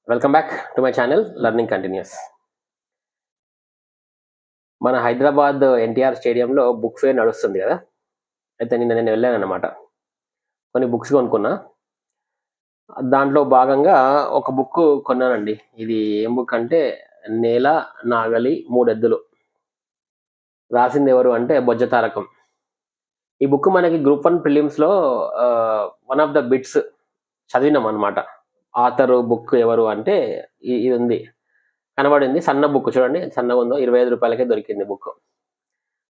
Welcome back to my channel learning continuous. మన హైదరాబాద్ ఎన్టీఆర్ స్టేడియంలో book fair నడుస్తుంది కదా. అయితే నేను వెళ్ళాను అన్నమాట. కొన్ని బుక్స్ కొనుక్కున్నా. దాంట్లో భాగంగా ఒక బుక్ కొన్నానండి. ఇది ఏం బుక్ అంటే నేల నాగలి మూడెద్దులు. రాసింది ఎవరు అంటే బొజ్జ తారకం. ఈ బుక్ మనకి గ్రూప్ 1 ప్రిలిమ్స్లో వన్ ఆఫ్ ద బిట్స్ చదివినాం అనమాట. ఆథర్ బుక్ ఎవరు అంటే ఇది ఉంది, కనబడింది. సన్న బుక్ చూడండి, సన్నగా ఉందో, 25 రూపాయలకే దొరికింది బుక్.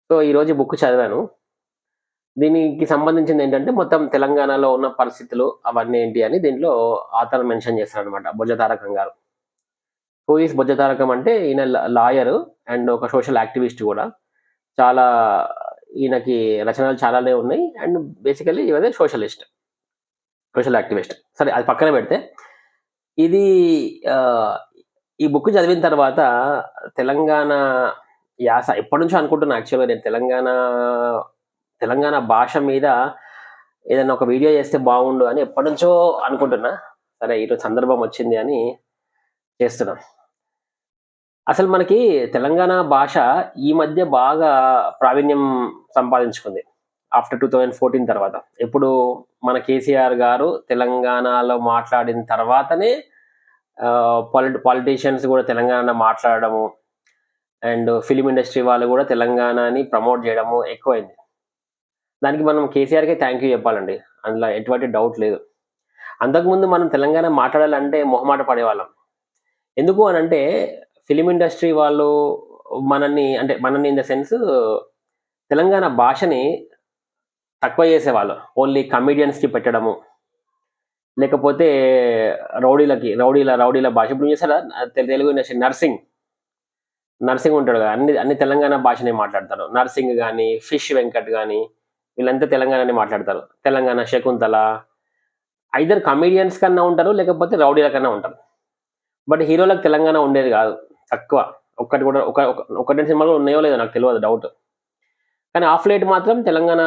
సో ఈరోజు ఈ బుక్ చదివాను. దీనికి సంబంధించింది ఏంటంటే మొత్తం తెలంగాణలో ఉన్న పరిస్థితులు అవన్నీ ఏంటి అని దీంట్లో ఆథర్ మెన్షన్ చేస్తారనమాట, బొజ్జ తారకం గారు. హూ ఈస్ బొజ్జ తారకం అంటే ఈయన లాయర్ అండ్ ఒక సోషల్ యాక్టివిస్ట్ కూడా. చాలా ఈయనకి రచనలు చాలానే ఉన్నాయి అండ్ బేసికలీ ఇవదే సోషల్ యాక్టివిస్ట్. సరే, అది పక్కన పెడితే ఇది ఈ బుక్ చదివిన తర్వాత తెలంగాణ యాస ఎప్పటి నుంచో అనుకుంటున్నా. యాక్చువల్గా నేను తెలంగాణ భాష మీద ఏదైనా ఒక వీడియో చేస్తే బాగుండు అని ఎప్పటి నుంచో అనుకుంటున్నా. సరే, ఈరోజు సందర్భం వచ్చింది అని చేస్తున్నా. అసలు మనకి తెలంగాణ భాష ఈ మధ్య బాగా ప్రావీణ్యం సంపాదించుకుంది ఆఫ్టర్ 2014 తర్వాత. ఎప్పుడు మన కేసీఆర్ గారు తెలంగాణలో మాట్లాడిన తర్వాతనే పాలిటీషియన్స్ కూడా తెలంగాణ మాట్లాడడము అండ్ ఫిలిం ఇండస్ట్రీ వాళ్ళు కూడా తెలంగాణని ప్రమోట్ చేయడము ఎక్కువైంది. దానికి మనం కేసీఆర్కే థ్యాంక్ యూ చెప్పాలండి, అందులో ఎటువంటి డౌట్ లేదు. అంతకుముందు మనం తెలంగాణ మాట్లాడాలంటే మొహమాట పడేవాళ్ళం. ఎందుకు అని అంటే ఫిలిం ఇండస్ట్రీ వాళ్ళు మనల్ని ఇన్ ద సెన్స్ తెలంగాణ భాషని తక్కువ చేసేవాళ్ళు. ఓన్లీ కమిడియన్స్కి పెట్టడము, లేకపోతే రౌడీల భాష. ఇప్పుడు చూసారా తెలుగు ఇండస్ట్రీ నర్సింగ్ ఉంటాడు కదా, అన్ని తెలంగాణ భాషనే మాట్లాడతారు. నర్సింగ్ కానీ, ఫిష్ వెంకట్ కానీ, వీళ్ళంతా తెలంగాణనే మాట్లాడతారు. తెలంగాణ శకుంతల ఐదర్ కమిడియన్స్ కన్నా ఉంటారు, లేకపోతే రౌడీల కన్నా ఉంటారు. బట్ హీరోలకు తెలంగాణ ఉండేది కాదు, తక్కువ. ఒక్కటి కూడా ఒక 2 సినిమాలు ఉన్నాయో లేదో నాకు తెలియదు, డౌట్. కానీ ఆఫ్ లైట్ మాత్రం తెలంగాణ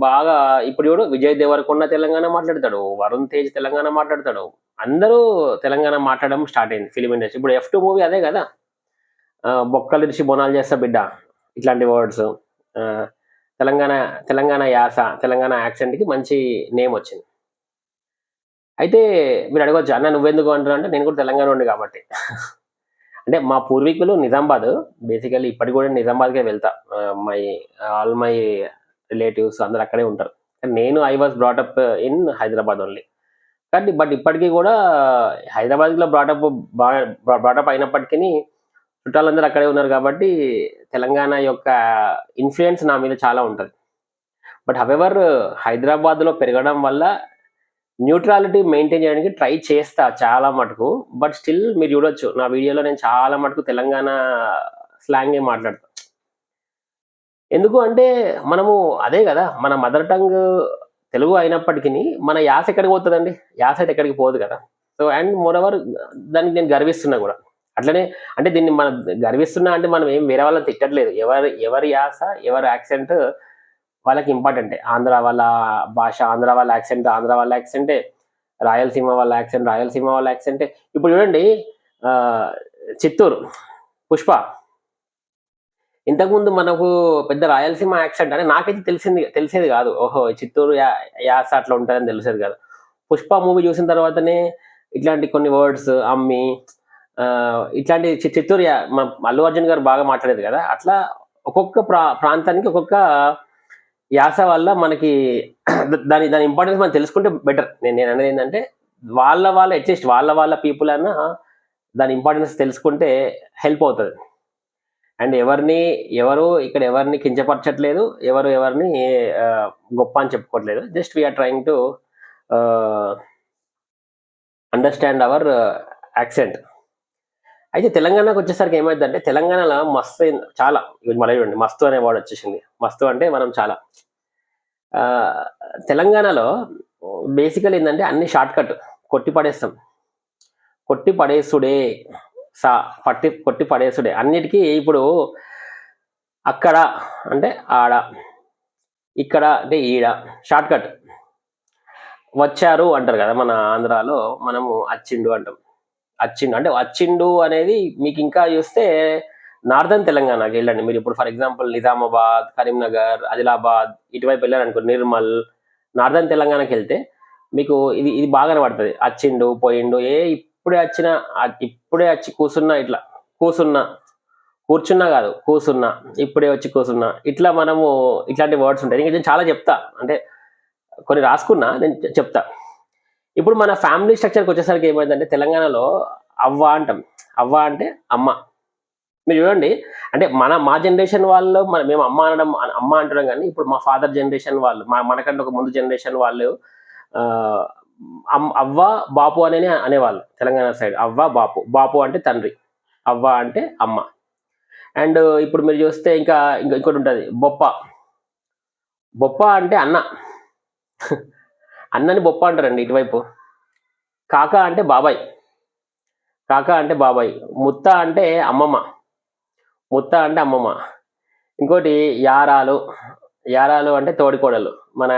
బాగా. ఇప్పుడు చూడు, విజయ్ దేవరకొండ తెలంగాణ మాట్లాడతాడు, వరుణ్ తేజ్ తెలంగాణ మాట్లాడతాడు, అందరూ తెలంగాణ మాట్లాడడం స్టార్ట్ అయింది ఫిలిం ఇండస్ట్రీ. ఇప్పుడు F2 మూవీ అదే కదా, బొక్కలిడిచి బోనాలు చేస్తా బిడ్డ, ఇట్లాంటి వర్డ్స్. తెలంగాణ యాస, తెలంగాణ యాక్సెంట్కి మంచి నేమ్ వచ్చింది. అయితే మీరు అడగవచ్చు, అన్న నువ్వెందుకు అంటున్నా అంటే, నేను కూడా తెలంగాణ ఉండి కాబట్టి. అంటే మా పూర్వీకులు నిజామాబాద్, బేసికలీ ఇప్పటికి కూడా నిజామాబాద్కే వెళ్తా. ఆల్ మై రిలేటివ్స్ అందరు అక్కడే ఉంటారు. నేను I was brought up in Hyderabad only. కానీ బట్ ఇప్పటికీ కూడా హైదరాబాద్లో బ్రాటప్ అయినప్పటికీ చుట్టాలందరూ అక్కడే ఉన్నారు కాబట్టి తెలంగాణ యొక్క ఇన్ఫ్లుయెన్స్ నా మీద చాలా ఉంటుంది. బట్ హవెవర్ హైదరాబాద్లో పెరగడం వల్ల న్యూట్రాలిటీ మెయింటైన్ చేయడానికి ట్రై చేస్తా చాలా మటుకు. బట్ స్టిల్ మీరు చూడొచ్చు నా వీడియోలో నేను చాలా మటుకు తెలంగాణ స్లాంగే మాట్లాడతాను. ఎందుకు అంటే మనము అదే కదా, మన మదర్ టంగ్ తెలుగు అయినప్పటికీ మన యాస ఎక్కడికి పోతుందండి? యాస అయితే ఎక్కడికి పోదు కదా. సో అండ్ మోర్ ఓవర్ దానికి నేను గర్విస్తున్నా కూడా. అట్లనే అంటే దీన్ని మనం గర్విస్తున్నా అంటే మనం ఏం వేరే వాళ్ళని తిట్టట్లేదు. ఎవరి యాస, ఎవరి యాక్సెంట్ వాళ్ళకి ఇంపార్టెంటే. ఆంధ్ర వాళ్ళ భాష ఆంధ్ర వాళ్ళ యాక్సెంటే, రాయలసీమ వాళ్ళ యాక్సెంటే. ఇప్పుడు చూడండి, చిత్తూరు పుష్ప, ఇంతకుముందు మనకు పెద్ద రాయలసీమ యాక్సెంట్ అని నాకైతే తెలిసేది కాదు. ఓహో, చిత్తూరు యాస అట్లా ఉంటుందని తెలిసేది కాదు. పుష్ప మూవీ చూసిన తర్వాతనే ఇట్లాంటి కొన్ని వర్డ్స్, అమ్మి, ఇట్లాంటి చిత్తూరు అల్లు అర్జున్ గారు బాగా మాట్లాడేది కదా. అట్లా ఒక్కొక్క ప్రాంతానికి ఒక్కొక్క యాస వల్ల మనకి దాని ఇంపార్టెన్స్ మనం తెలుసుకుంటే బెటర్. నేను అనేది ఏంటంటే అట్లీస్ట్ వాళ్ళ పీపుల్ అన్నా దాని ఇంపార్టెన్స్ తెలుసుకుంటే హెల్ప్ అవుతుంది. అండ్ ఎవరు ఇక్కడ ఎవరిని కించపరచట్లేదు, ఎవరిని గొప్ప అని చెప్పుకోవట్లేదు. Just we are trying to understand our accent. అయితే తెలంగాణకు వచ్చేసరికి ఏమైందంటే, తెలంగాణలో మస్తు చాలా, మళ్ళీ చూడండి మస్తు అనే వర్డ్ వచ్చేసింది. మస్తు అంటే మనం చాలా. తెలంగాణలో బేసికల్ ఏంటంటే అన్ని షార్ట్ కట్, కొట్టి పడేసుడే, కొట్టి పడేసుడే అన్నిటికీ. ఇప్పుడు అక్కడ అంటే ఆడ, ఇక్కడ అంటే ఈడ, షార్ట్ కట్. వచ్చారు అంటారు కదా మన ఆంధ్రాలో, మనము అచ్చిండు అంటాం. అచ్చిండు అంటే అచ్చిండు అనేది మీకు ఇంకా చూస్తే నార్దర్న్ తెలంగాణకి వెళ్ళండి మీరు. ఇప్పుడు ఫర్ ఎగ్జాంపుల్ నిజామాబాద్, కరీంనగర్, ఆదిలాబాద్ ఇటువైపు వెళ్ళారనుకో, నిర్మల్, నార్దర్న్ తెలంగాణకి వెళ్తే మీకు ఇది ఇది బాగానే పడుతుంది. అచ్చిండు, పోయిండు, ఇప్పుడే వచ్చిన, ఇప్పుడే వచ్చి కూర్చున్నా, ఇట్లా కూర్చున్నా, కూర్చున్నా కాదు కూర్చున్నా, ఇప్పుడే వచ్చి కూర్చున్నా, ఇట్లా మనము ఇట్లాంటి వర్డ్స్ ఉంటాయి. ఇంకా నేను చాలా చెప్తా, అంటే కొన్ని రాసుకున్నా, నేను చెప్తా. ఇప్పుడు మన ఫ్యామిలీ స్ట్రక్చర్కి వచ్చేసరికి ఏమైందంటే తెలంగాణలో అవ్వ అంటాం. అవ్వ అంటే అమ్మ. మీరు చూడండి, అంటే మా జనరేషన్ వాళ్ళు మేము అమ్మ అంటున్నాం, కానీ ఇప్పుడు మా ఫాదర్ జనరేషన్ వాళ్ళు, మనకంటే ఒక ముందు జనరేషన్ వాళ్ళు ఆ, అవ్వ బాపు అనేవాళ్ళు తెలంగాణ సైడ్. అవ్వ బాపు, బాపు అంటే తండ్రి, అవ్వ అంటే అమ్మ. అండ్ ఇప్పుడు మీరు చూస్తే ఇంకోటి ఉంటుంది, బొప్ప. బొప్ప అంటే అన్న. అన్నని బొప్ప అంటారండి ఇటువైపు. కాక అంటే బాబాయ్, కాక అంటే బాబాయ్. ముత్త అంటే అమ్మమ్మ, ముత్త అంటే అమ్మమ్మ. ఇంకోటి యారాలు. యారాలు అంటే తోడికోడలు.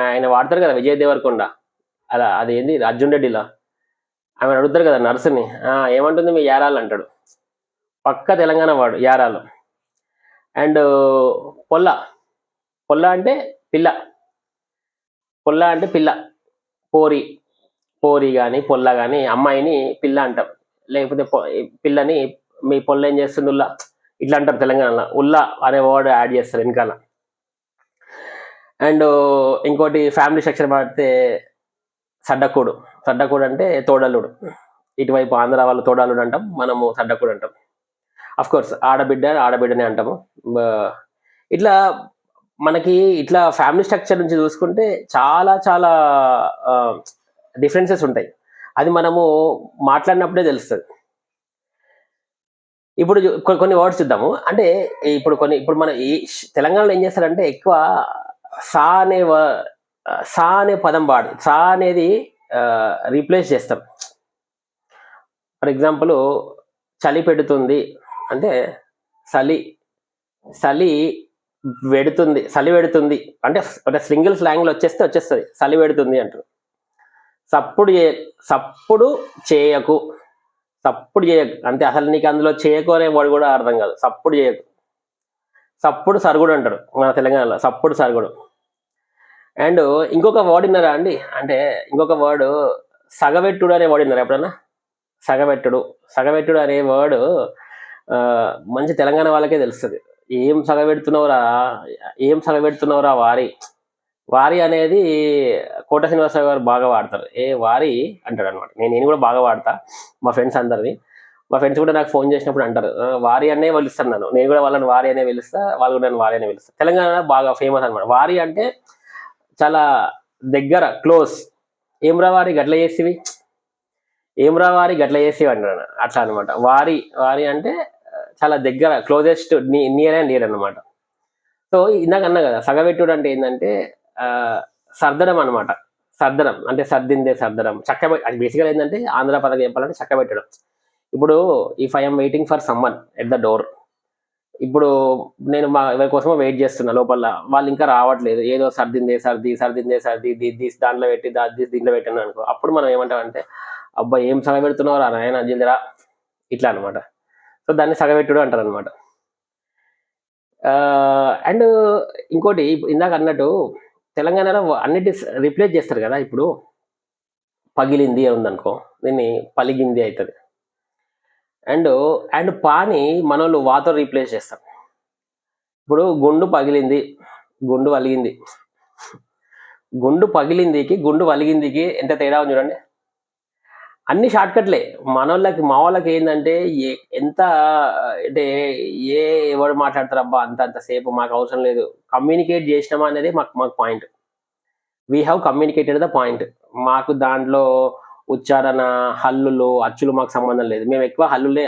ఆయన వాడతారు కదా విజయ్ దేవరకొండ, అలా అది ఏంది అర్జున్ రెడ్డిలో, ఆమె అడుగుతారు కదా నర్సుని, ఏమంటుంది మీ యారాలు అంటాడు. పక్క తెలంగాణ వాడు యారాలు. అండ్ పొల్ల. పొల్ల అంటే పిల్ల. పొల్ల అంటే పిల్ల, పోరి. పోరి కానీ పొల్ల కానీ అమ్మాయిని పిల్ల అంటాం. లేకపోతే పిల్లని మీ పొల్ల ఏం చేస్తుంది ఉల్లా, ఇట్లా అంటారు తెలంగాణలో. ఉల్లా అనే వర్డ్ యాడ్ చేస్తారు వెనకాల. అండ్ ఇంకోటి ఫ్యామిలీ స్ట్రక్చర్ పడితే సడ్డకూడు. సడ్డకూడు అంటే తోడల్లుడు. ఇటువైపు ఆంధ్ర వాళ్ళు తోడల్లుడు అంటాం, మనము సడ్డకూడు అంటాం. అఫ్ కోర్స్ ఆడబిడ్డనే అంటాము. ఇట్లా మనకి ఇట్లా ఫ్యామిలీ స్ట్రక్చర్ నుంచి చూసుకుంటే చాలా చాలా డిఫరెన్సెస్ ఉంటాయి. అది మనము మాట్లాడినప్పుడే తెలుస్తుంది. ఇప్పుడు కొన్ని వర్డ్స్ చూద్దాము. అంటే ఇప్పుడు మన ఈ తెలంగాణలో ఏం చేస్తారంటే ఎక్కువ సా అనే పదం వాడు, సా అనేది రీప్లేస్ చేస్తాం. ఫర్ ఎగ్జాంపుల్ చలి పెడుతుంది అంటే చలి పెడుతుంది అంటే ఒక సింగిల్ స్లాంగ్లో వచ్చేస్తుంది. చలి పెడుతుంది అంటారు. సప్పుడు చేయకు అంటే అసలు నీకు అందులో చేయకు అనే వాడు కూడా అర్థం కాదు. సప్పుడు చేయకు. సప్పుడు సరుగుడు అంటారు మన తెలంగాణలో, సప్పుడు సరుగుడు. అండ్ ఇంకొక వర్డ్ విన్నారా అండి, అంటే ఇంకొక వర్డ్ సగవెట్టుడు అనే వర్డ్ విన్నారా ఎప్పుడన్నా? సగవెట్టుడు అనే వర్డ్ మంచి తెలంగాణ వాళ్ళకే తెలుస్తుంది. ఏం సగబెడుతున్నావురా వారి అనేది కోట శ్రీనివాసరావు గారు బాగా వాడతారు. వారి అంటాడు అనమాట. నేను కూడా బాగా వాడతా మా ఫ్రెండ్స్ అందరినీ. మా ఫ్రెండ్స్ కూడా నాకు ఫోన్ చేసినప్పుడు అంటారు, వారి అనే పిలుస్తాను నన్ను. నేను కూడా వాళ్ళని వారి అనే పిలుస్తా, వాళ్ళు కూడా నన్ను వారి అనే పిలుస్తా. తెలంగాణ బాగా ఫేమస్ అనమాట. వారి అంటే చాలా దగ్గర, క్లోజ్. ఏమ్రా వారి గట్ల చేసేవి అంటారు, అట్లా అనమాట. వారి అంటే చాలా దగ్గర, క్లోజెస్ట్, నియర్ అనమాట. సో ఇందాక అన్నా కదా, సగబెట్టుడు అంటే ఏంటంటే సర్దడం అనమాట. సర్దడం అంటే సర్దిందే సర్దడం. అది బేసిక్గా ఏంటంటే ఆంధ్ర పదం చెప్పాలంటే చక్కబెట్టడం. ఇప్పుడు if I'm waiting for someone at the door, ఇప్పుడు నేను ఎవరి కోసమో వెయిట్ చేస్తున్నా లోపల, వాళ్ళు ఇంకా రావట్లేదు, ఏదో సర్దిందే సర్ది దాంట్లో పెట్టి దీంట్లో పెట్టాను అనుకో, అప్పుడు మనం ఏమంటామంటే అబ్బా ఏం సగబెడుతున్నావు రా నాయన జల్దిరా, ఇట్లా అనమాట. సో దాన్ని సగబెట్టుడు అంటారు అనమాట. అండ్ ఇంకోటి ఇందాక అన్నట్టు తెలంగాణలో అన్నిటి రిప్లేస్ చేస్తారు కదా. ఇప్పుడు పగిలింది ఉందనుకో, దీన్ని పలిగింది అవుతుంది. అండ్ పాని మనోళ్ళు వాతో రీప్లేస్ చేస్తారు. ఇప్పుడు గుండు వలిగింది, గుండు పగిలిందికి గుండు వలిగిందికి ఎంత తేడా ఉంది చూడండి. అన్ని షార్ట్ కట్లే. మా వాళ్ళకి ఏంటంటే ఎంత అంటే ఎవరు మాట్లాడతారు అబ్బా అంతసేపు, మాకు అవసరం లేదు. కమ్యూనికేట్ చేసినామా అనేది మాకు point. We have communicated the point. మాకు దాంట్లో ఉచ్చారణ, హల్లులు, అచ్చులు మాకు సంబంధం లేదు. మేము ఎక్కువ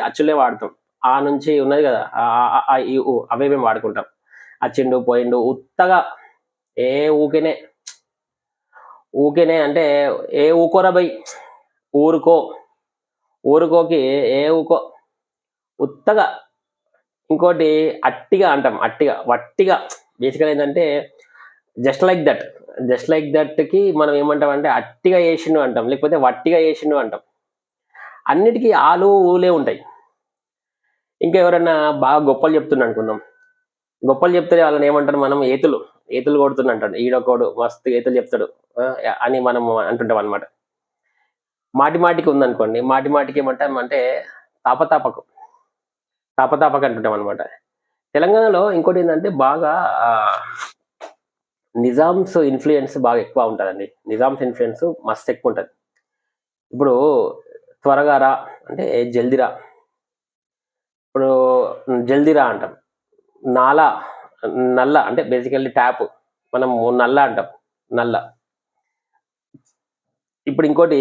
అచ్చులే వాడతాం. ఆ నుంచి ఉన్నది కదా, అవే మేము వాడుకుంటాం. అచ్చిండు, పోయిండు, ఉత్తగా ఊకేనే అంటే ఊకోరా బై, ఊరుకోకి ఊకో, ఉత్తగా. ఇంకోటి అట్టిగా అంటాం, వట్టిగా. బేసికల్ ఏంటంటే జస్ట్ లైక్ దట్కి మనం ఏమంటాం అంటే అట్టిగా వేసిండు అంటాం, లేకపోతే వట్టిగా వేసిండు అంటాం. అన్నిటికీ ఆలు ఊలే ఉంటాయి. ఇంకా ఎవరన్నా బాగా గొప్పలు చెప్తున్నా అనుకుందాం, గొప్పలు చెప్తే వాళ్ళని ఏమంటారు మనం, ఏతులు కొడుతున్నా అంటాడు, ఈడొకడు మస్తు ఏతులు చెప్తాడు అని మనం అంటుంటాం అనమాట. మాటి మాటికి ఉందనుకోండి, మాటి మాటికి ఏమంటాం అంటే తాపతాపకు అంటుంటాం అనమాట. తెలంగాణలో ఇంకోటి ఏంటంటే బాగా నిజామ్స్ ఇన్ఫ్లుయెన్స్ బాగా ఎక్కువ ఉంటుందండి. నిజామ్స్ ఇన్ఫ్లుయెన్స్ మస్తు ఎక్కువ ఉంటుంది. ఇప్పుడు త్వరగా రా అంటే జల్దిరా, ఇప్పుడు జల్దిరా అంటాం. నల్ల అంటే బేసికల్లీ ట్యాప్, మనం నల్ల అంటాం, నల్ల. ఇప్పుడు ఇంకోటి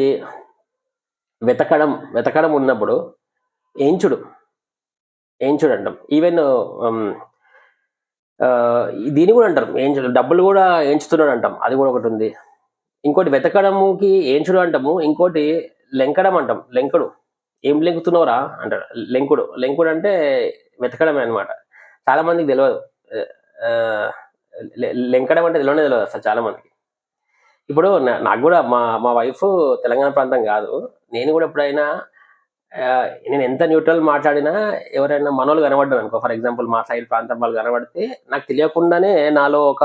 వెతకడం ఉన్నప్పుడు ఏంచుడు అంటాం. ఈవెన్ దీన్ని కూడా అంటారు ఏంచుడు, డబ్బులు కూడా ఏంచుతున్నాడు అంటాం, అది కూడా ఒకటి ఉంది. ఇంకోటి వెతకడముకి ఏంచుడు అంటాము, ఇంకోటి లెంకడం అంటాం, లెంకుడు. ఏం లెంకుతున్నావురా అంటాడు, లెంకుడు అంటే వెతకడమే అనమాట. చాలా మందికి తెలియదు, లెంకడం అంటే తెలియదు అసలు చాలా మందికి. ఇప్పుడు నాకు కూడా మా వైఫ్ తెలంగాణ ప్రాంతం కాదు. నేను కూడా ఎప్పుడైనా నేను ఎంత న్యూట్రల్ మాట్లాడినా ఎవరైనా మనోళ్ళు కనబడ్డారు అనుకో, ఫర్ ఎగ్జాంపుల్ మా సైడ్ ప్రాంతం వాళ్ళు కనబడితే నాకు తెలియకుండానే నాలో ఒక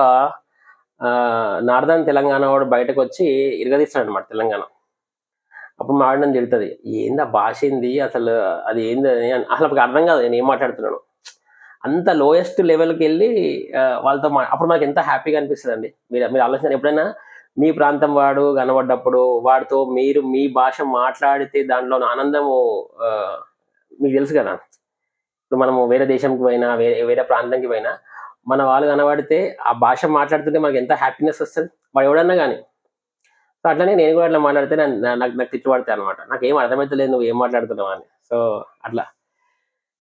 నార్దర్న్ తెలంగాణ వాడు బయటకు వచ్చి ఇరగదీస్తాడు అనమాట తెలంగాణ. అప్పుడు మా ఆవిడ తిడుతుంది, ఏందా భాష ఏంది అసలు, అది ఏంది అని. అసలు అప్పుడు అర్థం కాదు నేను ఏం మాట్లాడుతున్నాను. అంత లోయెస్ట్ లెవెల్కి వెళ్ళి వాళ్ళతో అప్పుడు మనకి ఎంత హ్యాపీగా అనిపిస్తుంది అండి. మీరు ఆలోచన, ఎప్పుడైనా మీ ప్రాంతం వాడు కనబడ్డప్పుడు వాడితో మీరు మీ భాష మాట్లాడితే దాంట్లో ఆనందము మీకు తెలుసు కదా. ఇప్పుడు మనము వేరే దేశంకి పోయినా, వేరే ప్రాంతంకి పోయినా మన వాళ్ళు కనబడితే ఆ భాష మాట్లాడుతుంటే మనకి ఎంత హ్యాపీనెస్ వస్తుంది, వాడు ఎవడన్నా కానీ. సో అట్లనే నేను కూడా అట్లా మాట్లాడితే నాకు తిట్టు పడతాయి అనమాట, నాకు ఏం అర్థమవుతలేదు నువ్వు ఏం మాట్లాడుతున్నావు అని. సో అట్లా.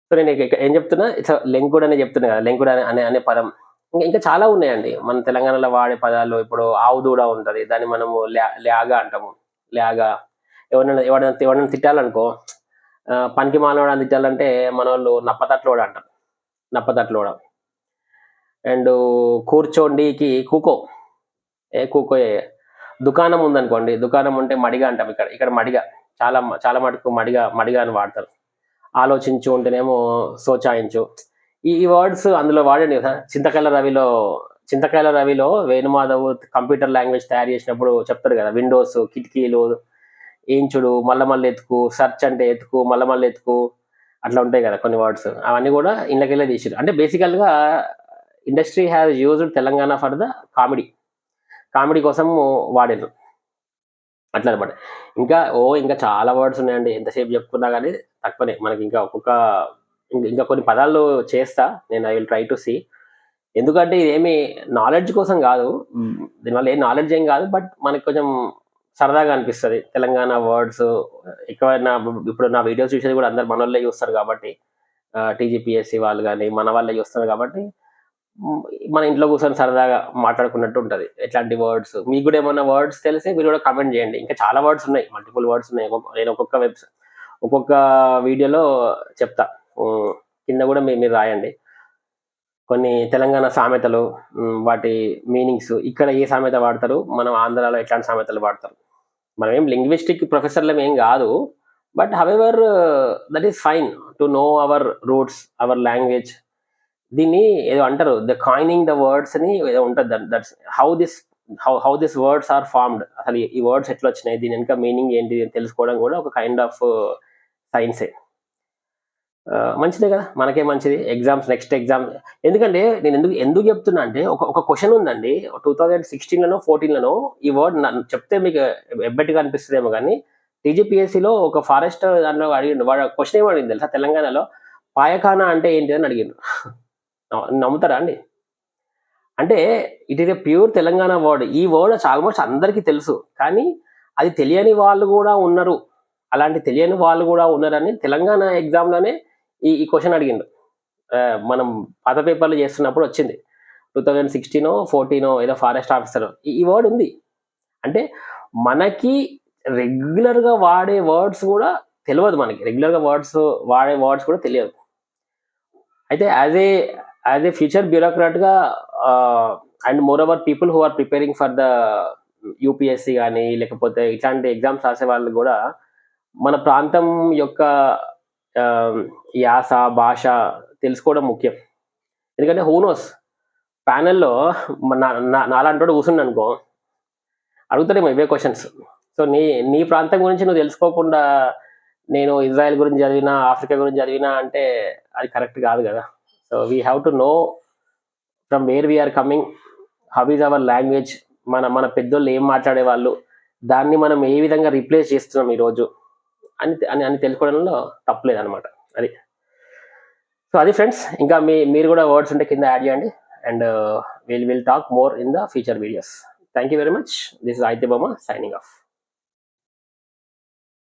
సో నేను ఏం చెప్తున్నా, లెంకుడు అనే చెప్తున్నా కదా, లెంకుడు అనే పదం. ఇంకా చాలా ఉన్నాయండి మన తెలంగాణలో వాడే పదాలు. ఇప్పుడు ఆవు దూడ ఉంటుంది, దాన్ని మనము ల్యాగా అంటాము, ల్యాగా. ఎవరైనా తిట్టాలనుకో, పనికి మానవాడు అని తిట్టాలంటే మన వాళ్ళు నప్పతట్లోడ అంటారు, నప్పతట్లోడ. అండ్ కూర్చోండికి కూకో, కూకో. దుకాణం ఉందనుకోండి, దుకాణం ఉంటే మడిగా అంటాం. ఇక్కడ మడిగా, చాలా మటుకు మడిగా అని వాడతారు. ఆలోచించు ఉంటేనేమో సోచాయించు. ఈ వర్డ్స్ అందులో వాడండి కదా. చింతకాయల రవిలో వేణుమాధవ్ కంప్యూటర్ లాంగ్వేజ్ తయారు చేసినప్పుడు చెప్తారు కదా, విండోస్, కిటికీలు, ఏంచుడు, మళ్ళీ ఎతుకు, సెర్చ్ అంటే ఎతుకు, మళ్ళీ ఎతుకు, అట్లా ఉంటాయి కదా కొన్ని వర్డ్స్. అవన్నీ కూడా ఇళ్ళకెళ్ళే తీసారు. అంటే బేసికల్గా industry has used Telangana for the comedy కోసం వాడారు అట్లా అనమాట. ఇంకా చాలా వర్డ్స్ ఉన్నాయండి, ఎంతసేపు చెప్పుకున్నా కానీ తక్కువనే మనకి. ఇంకా కొన్ని పదాలు చేస్తా నేను, I will try to see. ఎందుకంటే ఇదేమి నాలెడ్జ్ కోసం కాదు, దీనివల్ల ఏం నాలెడ్జ్ ఏం కాదు, బట్ మనకి కొంచెం సరదాగా అనిపిస్తుంది తెలంగాణ వర్డ్స్. ఎక్కువైనా ఇప్పుడు నా వీడియోస్ చూసేది కూడా అందరు మన వాళ్ళే చూస్తారు కాబట్టి, టీజీపీఎస్సీ వాళ్ళు కానీ మన వాళ్ళే చూస్తారు కాబట్టి మన ఇంట్లో కూర్చొని సరదాగా మాట్లాడుకున్నట్టు ఉంటుంది. ఎట్లాంటి వర్డ్స్ మీకు కూడా ఏమైనా వర్డ్స్ తెలిసి మీరు కూడా కామెంట్ చేయండి. ఇంకా చాలా వర్డ్స్ ఉన్నాయి, మల్టిపుల్ వర్డ్స్ ఉన్నాయి. నేను ఒక్కొక్క వీడియోలో చెప్తా, కింద కూడా మీరు రాయండి. కొన్ని తెలంగాణ సామెతలు, వాటి మీనింగ్స్, ఇక్కడ ఏ సామెత వాడతారు, మనం ఆంధ్రాలో ఎట్లాంటి సామెతలు వాడతారు. మనం ఏం లింగ్విస్టిక్ ప్రొఫెసర్లం ఏం కాదు, but however that is fine to know our roots, hour language. దీన్ని ఏదో అంటారు, ద కాయినింగ్ ద వర్డ్స్ అని ఏదో ఉంటుంది. That's how this words are formed. అసలు ఈ వర్డ్స్ ఎట్లా వచ్చినాయి, దీని వెనుక మీనింగ్ ఏంటి అని తెలుసుకోవడం కూడా ఒక కైండ్ ఆఫ్ సైన్సే. మంచిదే కదా, మనకే మంచిది. Next exam. ఎందుకంటే నేను ఎందుకు చెప్తున్నా అంటే, ఒక క్వశ్చన్ ఉందండి 2016 14 ఈ వర్డ్ చెప్తే మీకు ఎబ్బెట్టుగా అనిపిస్తుందేమో కానీ, టీజీపీఎస్సీలో ఒక ఫారెస్ట్ దాంట్లో అడిగిండు. వాడు క్వశ్చన్ ఏమడిగింది తెలుసా, తెలంగాణలో పాయఖానా అంటే ఏంటి అని అడిగిండు. నమ్ముతారా అండి? అంటే it is a pure Telangana word. ఈ వర్డ్ ఆల్మోస్ట్ అందరికీ తెలుసు, కానీ అది తెలియని వాళ్ళు కూడా ఉన్నారు. అలాంటి తెలియని వాళ్ళు కూడా ఉన్నారని తెలంగాణ ఎగ్జామ్లోనే ఈ క్వశ్చన్ అడిగిండు. మనం పాత పేపర్లు చేస్తున్నప్పుడు వచ్చింది 2016 14 ఏదో ఫారెస్ట్ ఆఫీసర్. ఈ వర్డ్ ఉంది. అంటే మనకి రెగ్యులర్గా వాడే వర్డ్స్ కూడా తెలియదు, మనకి రెగ్యులర్గా వాడే వర్డ్స్ కూడా తెలియదు. అయితే యాజ్ ఏ ఫ్యూచర్ బ్యూరోక్రాట్గా and moreover people who are preparing for the UPSC కానీ లేకపోతే ఇట్లాంటి ఎగ్జామ్స్ రాసే వాళ్ళు కూడా మన ప్రాంతం యొక్క ఆ, యాస భాష తెలుసుకోవడం ముఖ్యం. ఎందుకంటే హూ నోస్ ప్యానెల్లో నాలాంటి కూర్చుండు అనుకో, అడుగుతాడేమో ఇవే క్వశ్చన్స్. సో నీ ప్రాంతం గురించి నువ్వు తెలుసుకోకుండా నేను ఇజ్రాయెల్ గురించి చదివినా ఆఫ్రికా గురించి చదివినా అంటే అది కరెక్ట్ కాదు కదా. So we have to know from where we are coming, how is our language, మన పెద్దోళ్ళు ఏం మాట్లాడేవాళ్ళు, దాన్ని మనం ఏ విధంగా రీప్లేస్ చేస్తున్నాం ఈరోజు అని అని అని తెలుసుకోవడంలో తప్పలేదు అనమాట. అది సో అది ఫ్రెండ్స్. ఇంకా మీరు కూడా వర్డ్స్ ఉంటే కింద యాడ్ చేయండి and will talk more in the future videos. Thank you very much. This is Aditya బొమ్మ సైనింగ్ ఆఫ్.